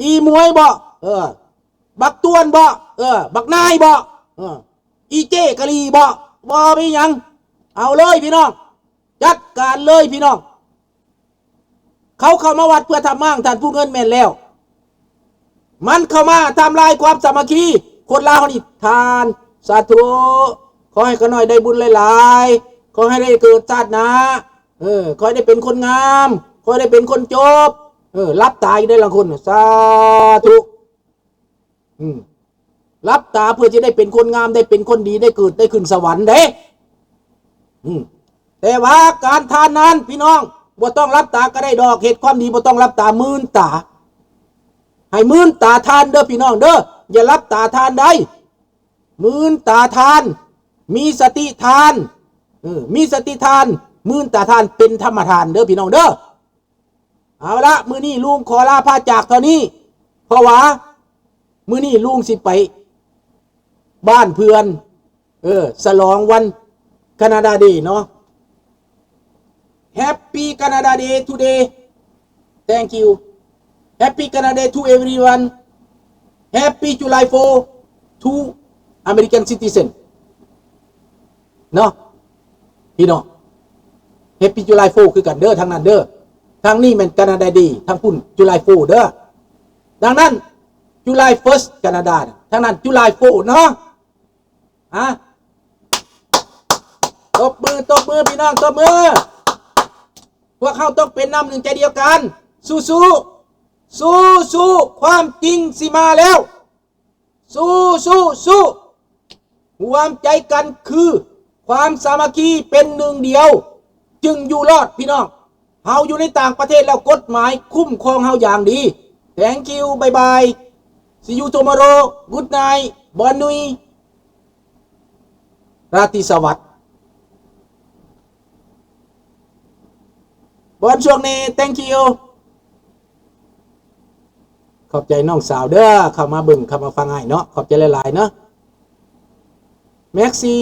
อีมวยบ่บักตวนบ่บักนายบ่อีเจกะลีบ่มีหยังเอาเลยพี่น้องจัดการเลยพี่น้องเขาเข้ามาวัดเพื่อทำมั่งท่านผู้เงินแม่นแล้วมันเข้ามาทำลายความสามัคคีคนลาวนี่ทานสาธุขอให้กันหน่อยได้บุญหลายๆขอให้ได้เกิดชาติหน้าขอให้ได้เป็นคนงามขอให้ได้เป็นคนจบรับตาอยู่ได้ละคนสาธุรับตาเพื่อจะได้เป็นคนงามได้เป็นคนดีได้เกิดได้ขึ้นสวรรค์เด้แต่ว่าการทานนั้นพี่น้องบ่ต้องรับตาก็ได้ดอกเหตุความดีบ่ต้องรับตามื่นตาให้มื่นตาทานเด้อพี่น้องเด้ออย่ารับตาทานได้มื่นตาทานมีสติทานมีสติทานมื่นตาทานเป็นธรรมทานเด้อพี่น้องเด้อเอาละมื้อนี้ลุงขอลาพาจากเท่านี้เพราะว่ามื้อนี้ลุงสิไปบ้านเพื่อนฉลองวันแคนาดาเดย์เนาะ Happy Canada Day today thank you Happy Canada Day to everyone Happy July 4 to American citizen เนาะพี่น้อง Happy July 4คือกันเด้อทางนั้นเด้อทางนี้มัน Canada Day ทางพุ่น July 4เด้อดังนั้น July 1st แคนาดาทางนั้น July 4เนาะตบมือพี่น้องตบมือพวกเขาต้องเป็นน้ำหนึ่งใจเดียวกันสู้ความจริงสิมาแล้วสู้ความใจกันคือความสามัคคีเป็นหนึ่งเดียวจึงอยู่รอดพี่น้องเฮาอยู่ในต่างประเทศแล้วกฎหมายคุ้มครองเฮาอย่างดี Thank you bye bye see you tomorrow good night บอนนุยราตรีสวัสดิ์บอนช่วงนี้ thank you ขอบใจน้องสาวเด้อเข้ามาเบิ่งเข้ามาฟังให้เนาะขอบใจหลายๆเนาะ Merci